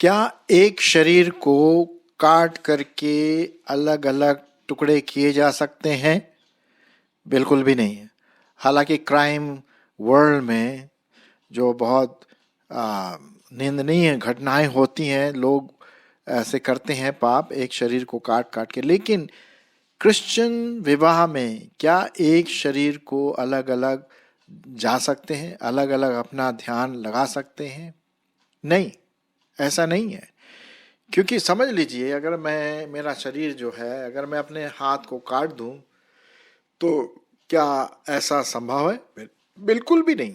क्या एक शरीर को काट करके अलग अलग टुकड़े किए जा सकते हैं? बिल्कुल भी नहीं है। हालांकि क्राइम वर्ल्ड में जो बहुत निंदनीय घटनाएं होती हैं, लोग ऐसे करते हैं पाप, एक शरीर को काट काट के। लेकिन क्रिश्चियन विवाह में क्या एक शरीर को अलग अलग जा सकते हैं, अलग अलग अपना ध्यान लगा सकते हैं? नहीं, ऐसा नहीं है। क्योंकि समझ लीजिए, अगर मेरा शरीर जो है, अगर मैं अपने हाथ को काट दूं तो क्या ऐसा संभव है? बिल्कुल भी नहीं।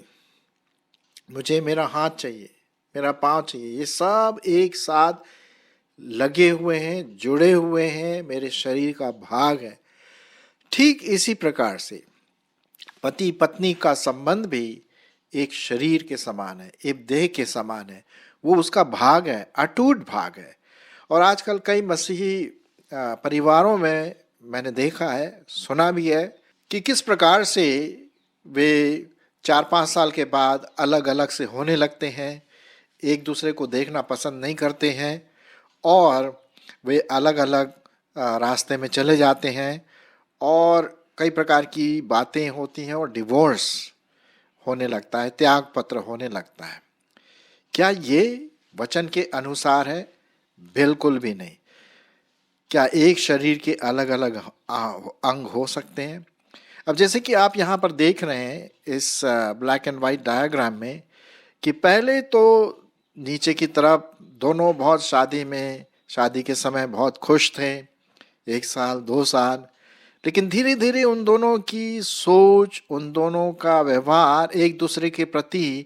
मुझे मेरा हाथ चाहिए, मेरा पाँव चाहिए, ये सब एक साथ लगे हुए हैं, जुड़े हुए हैं, मेरे शरीर का भाग है। ठीक इसी प्रकार से पति पत्नी का संबंध भी एक शरीर के समान है, एक देह के समान है। वो उसका भाग है, अटूट भाग है। और आजकल कई मसीही परिवारों में मैंने देखा है, सुना भी है कि किस प्रकार से वे 4-5 साल के बाद अलग अलग से होने लगते हैं, एक दूसरे को देखना पसंद नहीं करते हैं और वे अलग अलग रास्ते में चले जाते हैं और कई प्रकार की बातें होती हैं और डिवोर्स होने लगता है, त्याग पत्र होने लगता है। क्या ये वचन के अनुसार है? बिल्कुल भी नहीं। क्या एक शरीर के अलग अलग अंग हो सकते हैं? अब जैसे कि आप यहाँ पर देख रहे हैं इस ब्लैक एंड वाइट डायग्राम में कि पहले तो नीचे की तरफ दोनों बहुत शादी के समय बहुत खुश थे, 1 साल 2 साल, लेकिन धीरे धीरे उन दोनों की सोच, उन दोनों का व्यवहार एक दूसरे के प्रति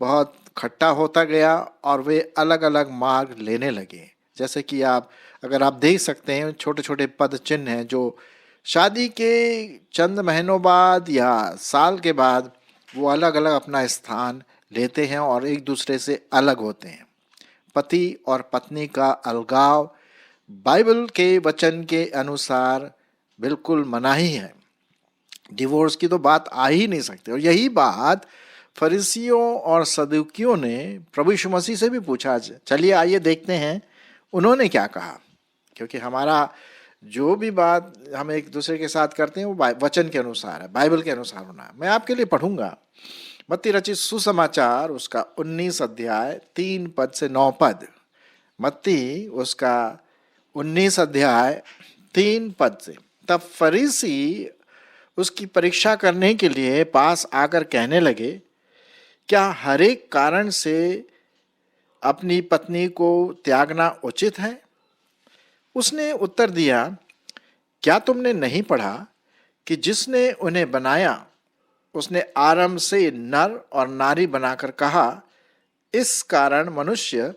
बहुत खट्टा होता गया और वे अलग अलग मार्ग लेने लगे। जैसे कि अगर आप देख सकते हैं, छोटे छोटे पद चिन्ह हैं जो शादी के चंद महीनों बाद या साल के बाद वो अलग अलग अपना स्थान लेते हैं और एक दूसरे से अलग होते हैं। पति और पत्नी का अलगाव बाइबल के वचन के अनुसार बिल्कुल मनाही है। डिवोर्स की तो बात आ ही नहीं सकती। और यही बात फरीसियों और सदूकियों ने प्रभु यीशु मसीह से भी पूछा। चलिए आइए देखते हैं उन्होंने क्या कहा, क्योंकि हमारा जो भी बात हम एक दूसरे के साथ करते हैं वो वचन के अनुसार है, बाइबल के अनुसार होना। मैं आपके लिए पढ़ूंगा मत्ती रचित सुसमाचार उसका 19 अध्याय 3 पद से 9 पद। मत्ती उसका 19 अध्याय 3 पद से। तब फरीसी उसकी परीक्षा करने के लिए पास आकर कहने लगे, क्या हर एक कारण से अपनी पत्नी को त्यागना उचित है? उसने उत्तर दिया, क्या तुमने नहीं पढ़ा कि जिसने उन्हें बनाया उसने आरंभ से नर और नारी बनाकर कहा, इस कारण मनुष्य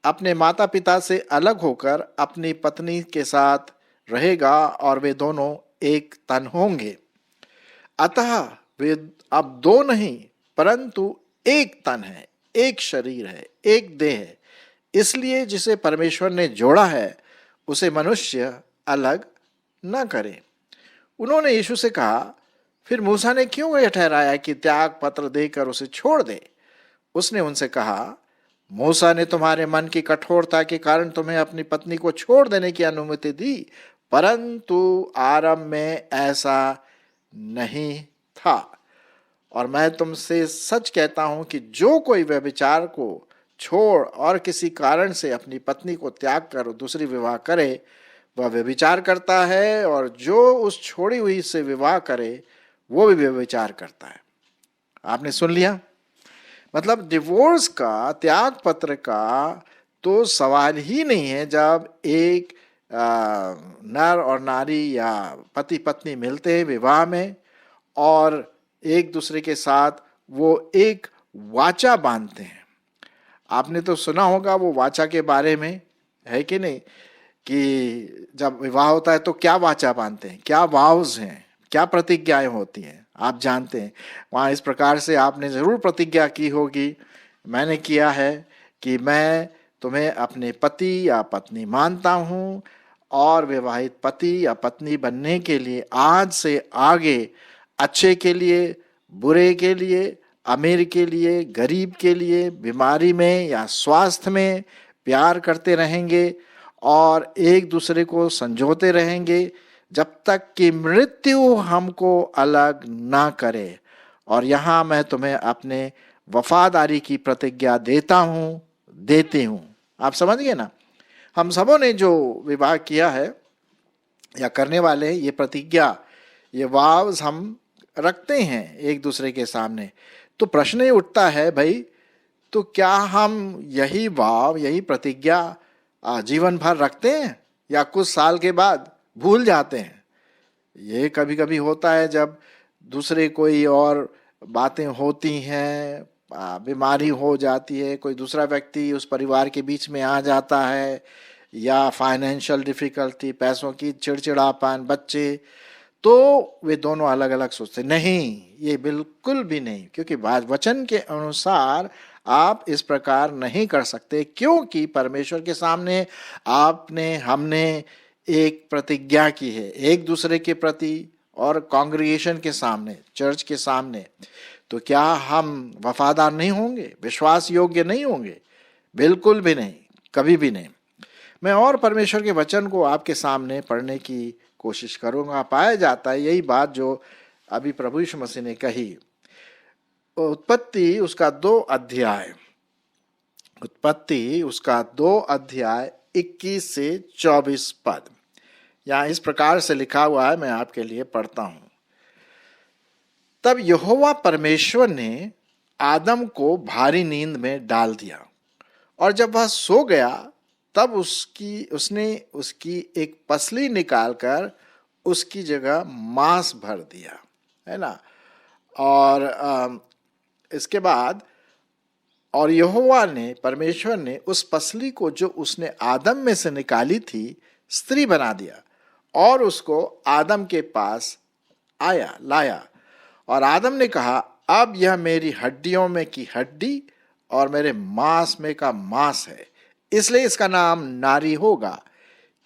अपने माता पिता से अलग होकर अपनी पत्नी के साथ रहेगा और वे दोनों एक तन होंगे। अतः वे अब 2 नहीं परंतु एक तन है, एक शरीर है, एक देह है। इसलिए जिसे परमेश्वर ने जोड़ा है उसे मनुष्य अलग न करे। उन्होंने यीशु से कहा, फिर मूसा ने क्यों यह ठहराया कि त्याग पत्र देकर उसे छोड़ दे? उसने उनसे कहा, मूसा ने तुम्हारे मन की कठोरता के कारण तुम्हें अपनी पत्नी को छोड़ देने की अनुमति दी, परंतु आरंभ में ऐसा नहीं था। और मैं तुमसे सच कहता हूं कि जो कोई व्यभिचार को छोड़ और किसी कारण से अपनी पत्नी को त्याग कर दूसरी विवाह करे वह व्यभिचार करता है, और जो उस छोड़ी हुई से विवाह करे वो भी व्यभिचार करता है। आपने सुन लिया। मतलब डिवोर्स का, त्याग पत्र का तो सवाल ही नहीं है जब एक नर और नारी या पति पत्नी मिलते हैं विवाह में और एक दूसरे के साथ वो एक वाचा बांधते हैं। आपने तो सुना होगा वो वाचा के बारे में, है कि नहीं, कि जब विवाह होता है तो क्या वाचा बांधते हैं, क्या वाव्स हैं, क्या प्रतिज्ञाएं होती हैं, आप जानते हैं। वहाँ इस प्रकार से आपने ज़रूर प्रतिज्ञा की होगी, मैंने किया है कि मैं तुम्हें अपने पति या पत्नी मानता हूँ और विवाहित पति या पत्नी बनने के लिए आज से आगे अच्छे के लिए, बुरे के लिए, अमीर के लिए, गरीब के लिए, बीमारी में या स्वास्थ्य में प्यार करते रहेंगे और एक दूसरे को संजोते रहेंगे जब तक कि मृत्यु हमको अलग ना करे। और यहाँ मैं तुम्हें अपने वफादारी की प्रतिज्ञा देती हूँ। आप समझ गए ना? हम सबों ने जो विवाह किया है या करने वाले हैं, ये प्रतिज्ञा, ये वाव्स हम रखते हैं एक दूसरे के सामने। तो प्रश्न ये उठता है भाई, तो क्या हम यही वाव, यही प्रतिज्ञा जीवन भर रखते हैं या कुछ साल के बाद भूल जाते हैं? ये कभी कभी होता है जब दूसरे कोई और बातें होती हैं, बीमारी हो जाती है, कोई दूसरा व्यक्ति उस परिवार के बीच में आ जाता है, या फाइनेंशियल डिफिकल्टी, पैसों की चिड़चिड़ापन, बच्चे, तो वे दोनों अलग अलग सोचते। नहीं, ये बिल्कुल भी नहीं, क्योंकि वचन के अनुसार आप इस प्रकार नहीं कर सकते, क्योंकि परमेश्वर के सामने हमने एक प्रतिज्ञा की है एक दूसरे के प्रति और कांग्रीगेशन के सामने, चर्च के सामने। तो क्या हम वफादार नहीं होंगे, विश्वास योग्य नहीं होंगे? बिल्कुल भी नहीं, कभी भी नहीं। मैं और परमेश्वर के वचन को आपके सामने पढ़ने की कोशिश करूंगा। पाया जाता है यही बात जो अभी प्रभु यीशु मसीह ने कही। उत्पत्ति उसका 2 अध्याय 21 से 24 पद, यहाँ इस प्रकार से लिखा हुआ है, मैं आपके लिए पढ़ता हूं। तब यहोवा परमेश्वर ने आदम को भारी नींद में डाल दिया, और जब वह सो गया तब उसने उसकी एक पसली निकालकर उसकी जगह मांस भर दिया, है ना। और इसके बाद, और यहोवा ने, परमेश्वर ने उस पसली को जो उसने आदम में से निकाली थी स्त्री बना दिया और उसको आदम के पास लाया। और आदम ने कहा, अब यह मेरी हड्डियों में की हड्डी और मेरे मांस में का मांस है, इसलिए इसका नाम नारी होगा,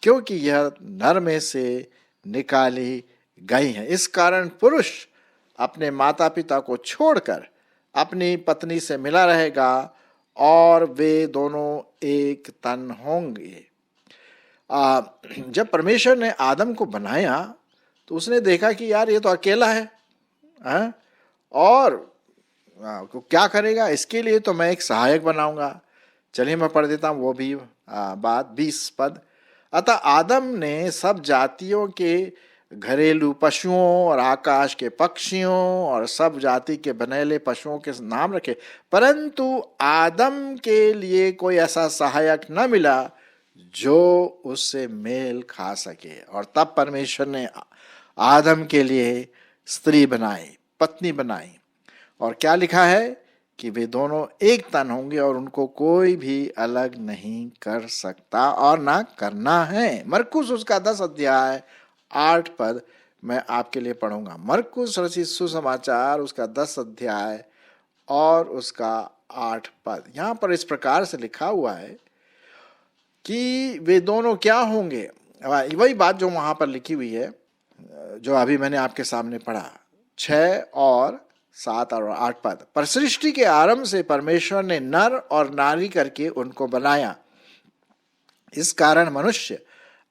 क्योंकि यह नर में से निकाली गई है। इस कारण पुरुष अपने माता पिता को छोड़कर अपनी पत्नी से मिला रहेगा और वे दोनों एक तन होंगे। जब परमेश्वर ने आदम को बनाया तो उसने देखा कि यार ये तो अकेला है, और क्या करेगा, इसके लिए तो मैं एक सहायक बनाऊंगा। चलिए मैं पढ़ देता हूँ वो भी बात, 20 पद। अतः आदम ने सब जातियों के घरेलू पशुओं और आकाश के पक्षियों और सब जाति के बनेले पशुओं के नाम रखे, परंतु आदम के लिए कोई ऐसा सहायक न मिला जो उससे मेल खा सके। और तब परमेश्वर ने आदम के लिए स्त्री बनाई, पत्नी बनाई, और क्या लिखा है कि वे दोनों एक तन होंगे और उनको कोई भी अलग नहीं कर सकता और ना करना है। मरकुस उसका 10 अध्याय 8 पद मैं आपके लिए पढ़ूंगा। मरकुस रचित सुसमाचार उसका 10 अध्याय और उसका 8 पद। यहाँ पर इस प्रकार से लिखा हुआ है कि वे दोनों क्या होंगे, वही बात जो वहां पर लिखी हुई है जो अभी मैंने आपके सामने पढ़ा, 6 और 7 और 8 पद। पर सृष्टि के आरंभ से परमेश्वर ने नर और नारी करके उनको बनाया। इस कारण मनुष्य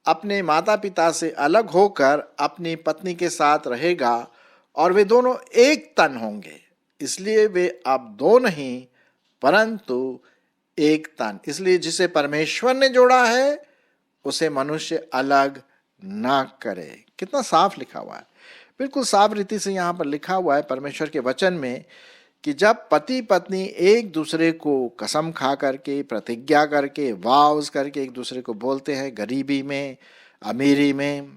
अपने माता पिता से अलग होकर अपनी पत्नी के साथ रहेगा और वे दोनों एक तन होंगे। इसलिए वे अब दो नहीं परंतु एक तन। इसलिए जिसे परमेश्वर ने जोड़ा है उसे मनुष्य अलग ना करे। कितना साफ लिखा हुआ है, बिल्कुल साफ रीति से यहाँ पर लिखा हुआ है परमेश्वर के वचन में कि जब पति पत्नी एक दूसरे को कसम खा करके, प्रतिज्ञा करके, वाव्स करके एक दूसरे को बोलते हैं, गरीबी में, अमीरी में,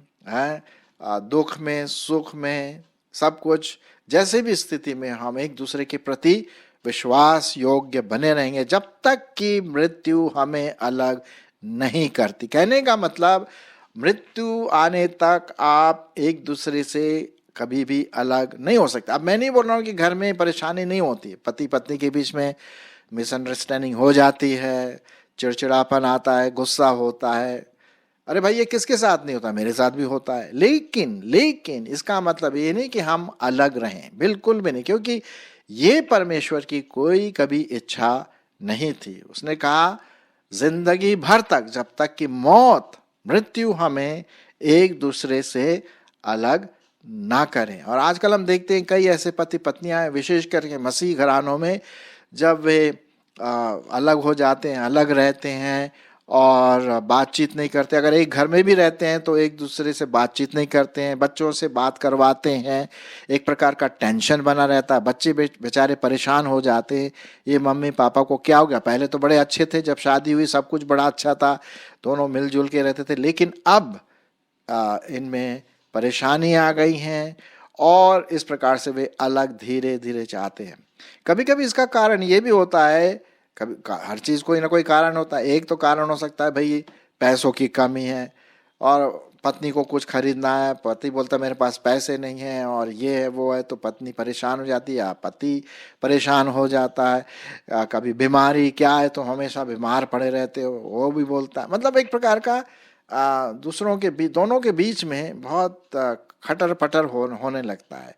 दुख में, सुख में, सब कुछ, जैसे भी स्थिति में हम एक दूसरे के प्रति विश्वास योग्य बने रहेंगे जब तक कि मृत्यु हमें अलग नहीं करती। कहने का मतलब मृत्यु आने तक आप एक दूसरे से कभी भी अलग नहीं हो सकते। अब मैं नहीं बोल रहा हूँ कि घर में परेशानी नहीं होती, पति पत्नी के बीच में मिसअंडरस्टैंडिंग हो जाती है, चिड़चिड़ापन आता है, गुस्सा होता है, अरे भाई ये किसके साथ नहीं होता, मेरे साथ भी होता है। लेकिन लेकिन इसका मतलब ये नहीं कि हम अलग रहें, बिल्कुल भी नहीं, क्योंकि ये परमेश्वर की कोई कभी इच्छा नहीं थी। उसने कहा जिंदगी भर तक, जब तक कि मौत मृत्यु हमें एक दूसरे से अलग ना करें। और आजकल हम देखते हैं कई ऐसे पति पत्नियां हैं, विशेष करके मसीह घरानों में, जब वे अलग हो जाते हैं, अलग रहते हैं और बातचीत नहीं करते। अगर एक घर में भी रहते हैं तो एक दूसरे से बातचीत नहीं करते हैं, बच्चों से बात करवाते हैं, एक प्रकार का टेंशन बना रहता है, बच्चे बेचारे परेशान हो जाते हैं, ये मम्मी पापा को क्या हो गया, पहले तो बड़े अच्छे थे, जब शादी हुई सब कुछ बड़ा अच्छा था, दोनों मिलजुल के रहते थे, लेकिन अब इनमें परेशानी आ गई हैं और इस प्रकार से वे अलग धीरे धीरे चाहते हैं। कभी कभी इसका कारण ये भी होता है, कभी हर चीज कोई ना कोई कारण होता है। एक तो कारण हो सकता है भाई पैसों की कमी है और पत्नी को कुछ खरीदना है, पति बोलता है मेरे पास पैसे नहीं है और ये है वो है, तो पत्नी परेशान हो जाती है या पति परेशान हो जाता है। कभी बीमारी क्या है, तो हमेशा बीमार पड़े रहते हो, वो भी बोलता है। मतलब एक प्रकार का दूसरों के बीच, दोनों के बीच में बहुत खटर पटर होने लगता है।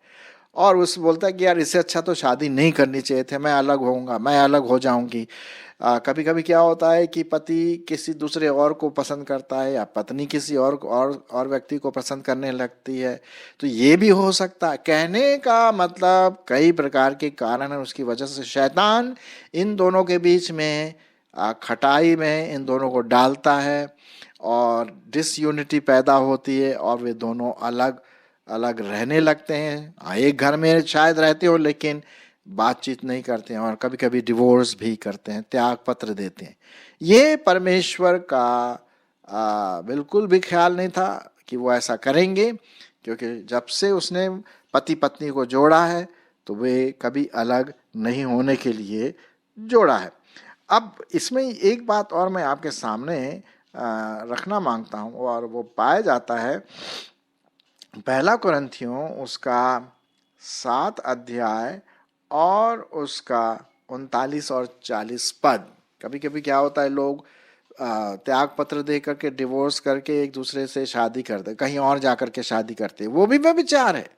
और उस बोलता है कि यार इससे अच्छा तो शादी नहीं करनी चाहिए थे, मैं अलग होऊंगा, मैं अलग हो जाऊंगी। कभी कभी क्या होता है कि पति किसी दूसरे और को पसंद करता है या पत्नी किसी और व्यक्ति को पसंद करने लगती है, तो ये भी हो सकता है। कहने का मतलब कई प्रकार के कारण है, उसकी वजह से शैतान इन दोनों के बीच में खटाई में इन दोनों को डालता है और डिसयूनिटी पैदा होती है और वे दोनों अलग अलग रहने लगते हैं। एक घर में शायद रहते हो लेकिन बातचीत नहीं करते हैं और कभी कभी डिवोर्स भी करते हैं, त्याग पत्र देते हैं। ये परमेश्वर का बिल्कुल भी ख्याल नहीं था कि वो ऐसा करेंगे, क्योंकि जब से उसने पति पत्नी को जोड़ा है तो वे कभी अलग नहीं होने के लिए जोड़ा है। अब इसमें एक बात और मैं आपके सामने रखना मांगता हूँ और वो पाया जाता है पहला कुरिन्थियों उसका 7 अध्याय और उसका 39 और 40 पद। कभी कभी क्या होता है, लोग त्याग पत्र दे करके, डिवोर्स करके एक दूसरे से शादी करते, कहीं और जाकर के शादी करते, वो भी व्यभिचार है।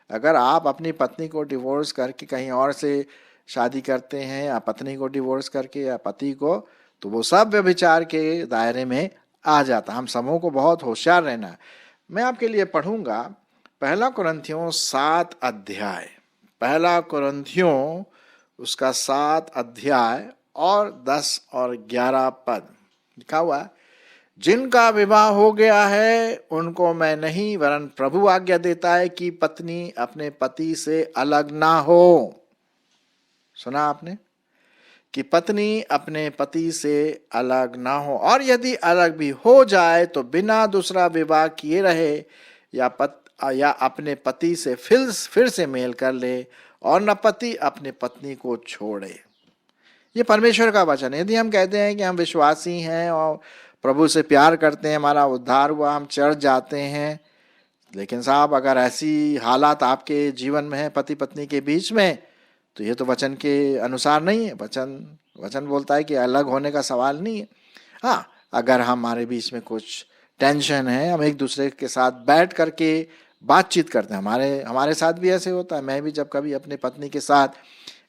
अगर आप अपनी पत्नी को डिवोर्स करके कहीं और से शादी करते हैं या पत्नी को डिवोर्स करके या पति को, तो वो सब व्यभिचार के दायरे में आ जाता। हम समूह को बहुत होशियार रहना है। मैं आपके लिए पढ़ूंगा पहला कुरिन्थियों 7 अध्याय, पहला कुरिन्थियों उसका 7 अध्याय और 10 और 11 पद। लिखा हुआ है, जिनका विवाह हो गया है उनको मैं नहीं वरन प्रभु आज्ञा देता है कि पत्नी अपने पति से अलग ना हो। सुना आपने कि पत्नी अपने पति से अलग ना हो, और यदि अलग भी हो जाए तो बिना दूसरा विवाह किए रहे या अपने पति से फिर से मेल कर ले, और न पति अपने पत्नी को छोड़े। ये परमेश्वर का वचन है। यदि हम कहते हैं कि हम विश्वासी हैं और प्रभु से प्यार करते हैं, हमारा उद्धार हुआ, हम चर्च जाते हैं, लेकिन साहब अगर ऐसी हालात आपके जीवन में है पति पत्नी के बीच में, तो ये तो वचन के अनुसार नहीं है। वचन बोलता है कि अलग होने का सवाल नहीं है। हाँ, अगर हमारे बीच में कुछ टेंशन है, हम एक दूसरे के साथ बैठ करके बातचीत करते हैं। हमारे साथ भी ऐसे होता है। मैं भी जब कभी अपने पत्नी के साथ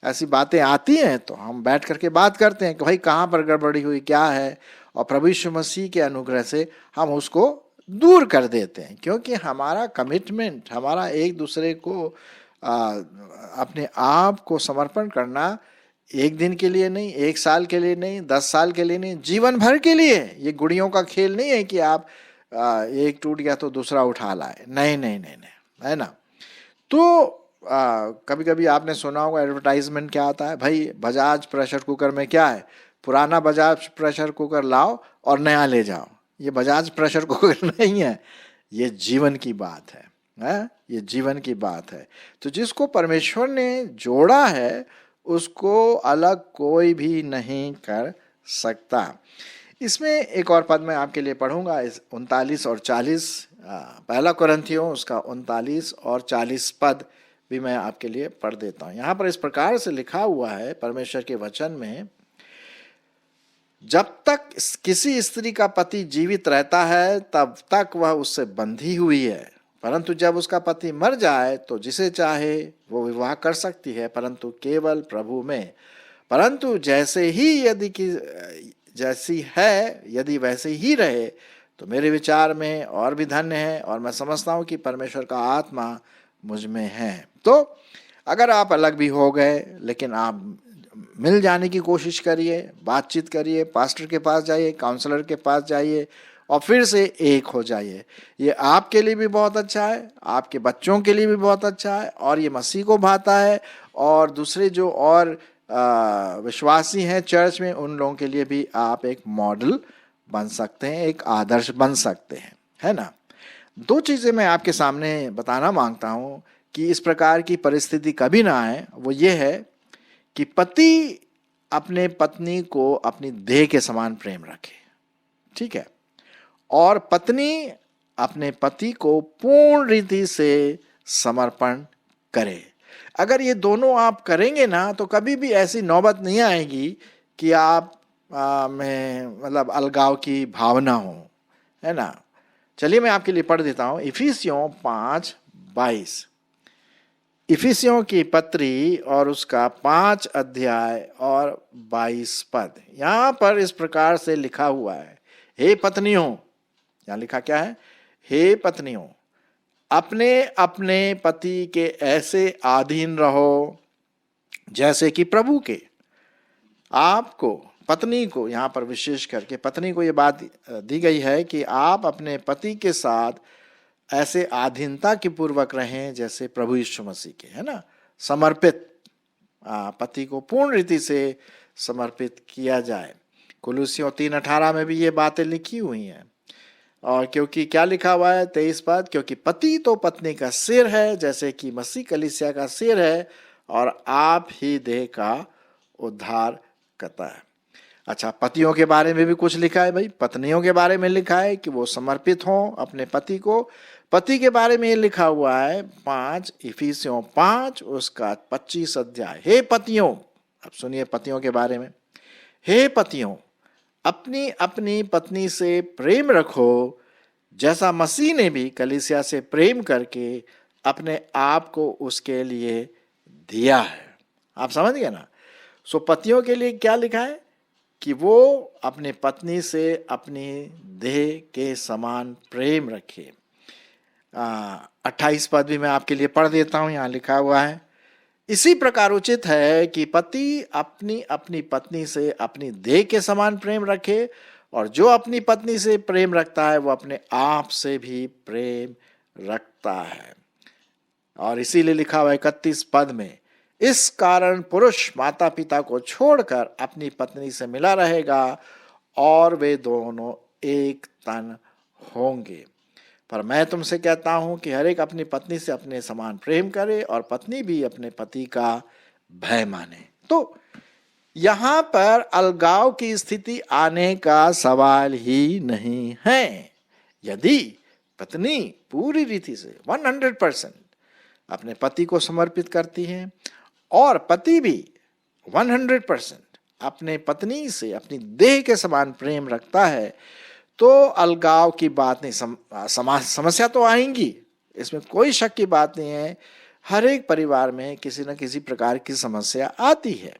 ऐसी बातें आती हैं तो हम बैठ करके बात करते हैं कि भाई कहाँ पर गड़बड़ी हुई, क्या है, और प्रभु यीशु मसीह के अनुग्रह से हम उसको दूर कर देते हैं। क्योंकि हमारा कमिटमेंट, हमारा एक दूसरे को अपने आप को समर्पण करना एक दिन के लिए नहीं, एक साल के लिए नहीं, 10 साल के लिए नहीं, जीवन भर के लिए। ये गुड़ियों का खेल नहीं है कि आप एक टूट गया तो दूसरा उठा लाए। नहीं नहीं नहीं नहीं, है ना। तो कभी कभी आपने सुना होगा एडवर्टाइजमेंट क्या आता है, भाई बजाज प्रेशर कुकर में क्या है, पुराना बजाज प्रेशर कुकर लाओ और नया ले जाओ। ये बजाज प्रेशर कुकर नहीं है, ये जीवन की बात है। ये जीवन की बात है। तो जिसको परमेश्वर ने जोड़ा है उसको अलग कोई भी नहीं कर सकता। इसमें एक और पद मैं आपके लिए पढ़ूंगा, 39 और 40, पहला कुरिन्थियों उसका 39 और 40 पद भी मैं आपके लिए पढ़ देता हूं। यहां पर इस प्रकार से लिखा हुआ है परमेश्वर के वचन में, जब तक किसी स्त्री का पति जीवित रहता है तब तक वह उससे बंधी हुई है, परंतु जब उसका पति मर जाए तो जिसे चाहे वो विवाह कर सकती है, परंतु केवल प्रभु में। परंतु जैसे ही जैसी है यदि वैसे ही रहे तो मेरे विचार में और भी धन्य है, और मैं समझता हूँ कि परमेश्वर का आत्मा मुझ में है। तो अगर आप अलग भी हो गए लेकिन आप मिल जाने की कोशिश करिए, बातचीत करिए, पास्टर के पास जाइए, काउंसलर के पास जाइए और फिर से एक हो जाइए। ये आपके लिए भी बहुत अच्छा है, आपके बच्चों के लिए भी बहुत अच्छा है, और ये मसीह को भाता है, और दूसरे जो और विश्वासी हैं चर्च में उन लोगों के लिए भी आप एक मॉडल बन सकते हैं, एक आदर्श बन सकते हैं, है ना। दो चीज़ें मैं आपके सामने बताना मांगता हूँ कि इस प्रकार की परिस्थिति कभी ना आए। वो ये है कि पति अपने पत्नी को अपनी देह के समान प्रेम रखे, ठीक है, और पत्नी अपने पति को पूर्ण रीति से समर्पण करे। अगर ये दोनों आप करेंगे ना तो कभी भी ऐसी नौबत नहीं आएगी कि आप में मतलब अलगाव की भावना हो, है ना। चलिए मैं आपके लिए पढ़ देता हूं इफिसियों 5:22। इफिसियों की पत्री और उसका 5 अध्याय और 22 पद। यहां पर इस प्रकार से लिखा हुआ है, हे पत्नियों, यहां लिखा क्या है, हे पत्नियों, अपने अपने पति के ऐसे अधीन रहो जैसे कि प्रभु के। आपको पत्नी को, यहां पर विशेष करके पत्नी को यह बात दी गई है कि आप अपने पति के साथ ऐसे अधीनता के पूर्वक रहें जैसे प्रभु यीशु मसीह के, है ना। समर्पित, पति को पूर्ण रीति से समर्पित किया जाए। कुलुसियों 3:18 में भी ये बातें लिखी हुई हैं। और क्योंकि क्या लिखा हुआ है 23 पद, क्योंकि पति तो पत्नी का सिर है जैसे कि मसीह कलीसिया का सिर है, और आप ही देह का उद्धार करता है। अच्छा, पतियों के बारे में भी कुछ लिखा है भाई, पत्नियों के बारे में लिखा है कि वो समर्पित हों अपने पति को। पति के बारे में लिखा हुआ है इफिसियों 5 उसका 25 अध्याय। हे पतियों, अब सुनिए पतियों के बारे में, हे पतियों, अपनी अपनी पत्नी से प्रेम रखो जैसा मसीह ने भी कलीसिया से प्रेम करके अपने आप को उसके लिए दिया है। आप समझ गए ना। सो पतियों के लिए क्या लिखा है कि वो अपने पत्नी से अपनी देह के समान प्रेम रखे। 28 पद भी मैं आपके लिए पढ़ देता हूं, यहां लिखा हुआ है, इसी प्रकार उचित है कि पति अपनी अपनी पत्नी से अपनी देह के समान प्रेम रखे, और जो अपनी पत्नी से प्रेम रखता है वो अपने आप से भी प्रेम रखता है। और इसीलिए लिखा हुआ है 31 पद में, इस कारण पुरुष माता पिता को छोड़कर अपनी पत्नी से मिला रहेगा और वे दोनों एक तन होंगे। पर मैं तुमसे कहता हूं कि हर एक अपनी पत्नी से अपने समान प्रेम करे और पत्नी भी अपने पति का भय माने। तो यहां पर अलगाव की स्थिति आने का सवाल ही नहीं है यदि पत्नी पूरी रीति से 100% अपने पति को समर्पित करती है और पति भी 100% अपने पत्नी से अपनी देह के समान प्रेम रखता है, तो अलगाव की बात नहीं। समस्या तो आएंगी, इसमें कोई शक की बात नहीं है। हर एक परिवार में किसी न किसी प्रकार की समस्या आती है,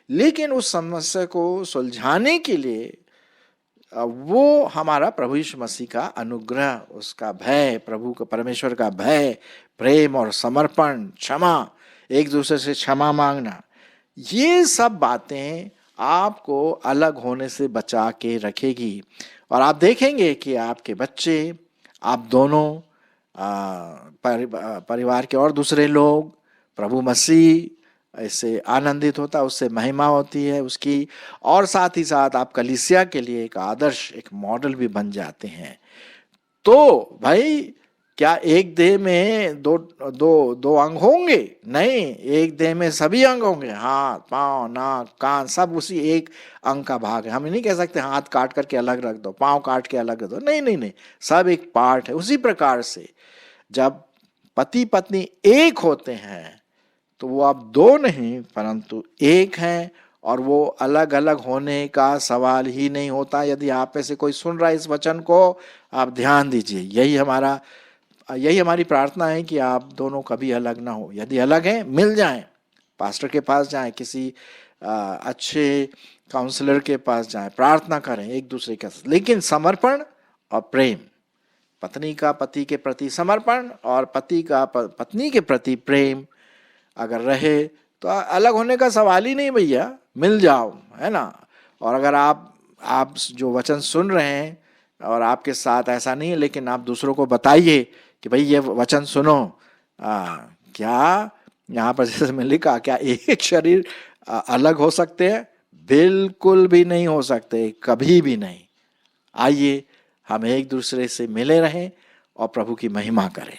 लेकिन उस समस्या को सुलझाने के लिए वो हमारा प्रभु यीशु मसीह का अनुग्रह, उसका भय, प्रभु का परमेश्वर का भय, प्रेम और समर्पण, क्षमा, एक दूसरे से क्षमा मांगना, ये सब बातें आपको अलग होने से बचा के रखेगी। और आप देखेंगे कि आपके बच्चे, आप दोनों, परिवार के और दूसरे लोग, प्रभु मसीह इससे आनंदित होता, उससे महिमा होती है उसकी, और साथ ही साथ आप कलीसिया के लिए एक आदर्श, एक मॉडल भी बन जाते हैं। तो भाई क्या एक देह में दो अंग होंगे? नहीं, एक देह में सभी अंग होंगे, हाथ, पांव, नाक, कान, सब उसी एक अंग का भाग है। हम नहीं कह सकते हाथ काट करके अलग रख दो, पांव काट के अलग रख दो, नहीं नहीं नहीं, सब एक पार्ट है। उसी प्रकार से जब पति पत्नी एक होते हैं तो वो आप दो नहीं परंतु एक हैं, और वो अलग अलग होने का सवाल ही नहीं होता। यदि आप में से कोई सुन रहा है इस वचन को, आप ध्यान दीजिए, यही हमारी प्रार्थना है कि आप दोनों कभी अलग ना हो। यदि अलग हैं, मिल जाएं, पास्टर के पास जाएं, किसी अच्छे काउंसलर के पास जाएं, प्रार्थना करें एक दूसरे के साथ, लेकिन समर्पण और प्रेम, पत्नी का पति के प्रति समर्पण और पति का पत्नी के प्रति प्रेम अगर रहे तो अलग होने का सवाल ही नहीं भैया, मिल जाओ, है ना। और अगर आप जो वचन सुन रहे हैं और आपके साथ ऐसा नहीं है, लेकिन आप दूसरों को बताइए कि भाई ये वचन सुनो, क्या यहाँ पर जैसे मैं लिखा, क्या एक शरीर अलग हो सकते हैं? बिल्कुल भी नहीं हो सकते, कभी भी नहीं। आइए हम एक दूसरे से मिले रहें और प्रभु की महिमा करें।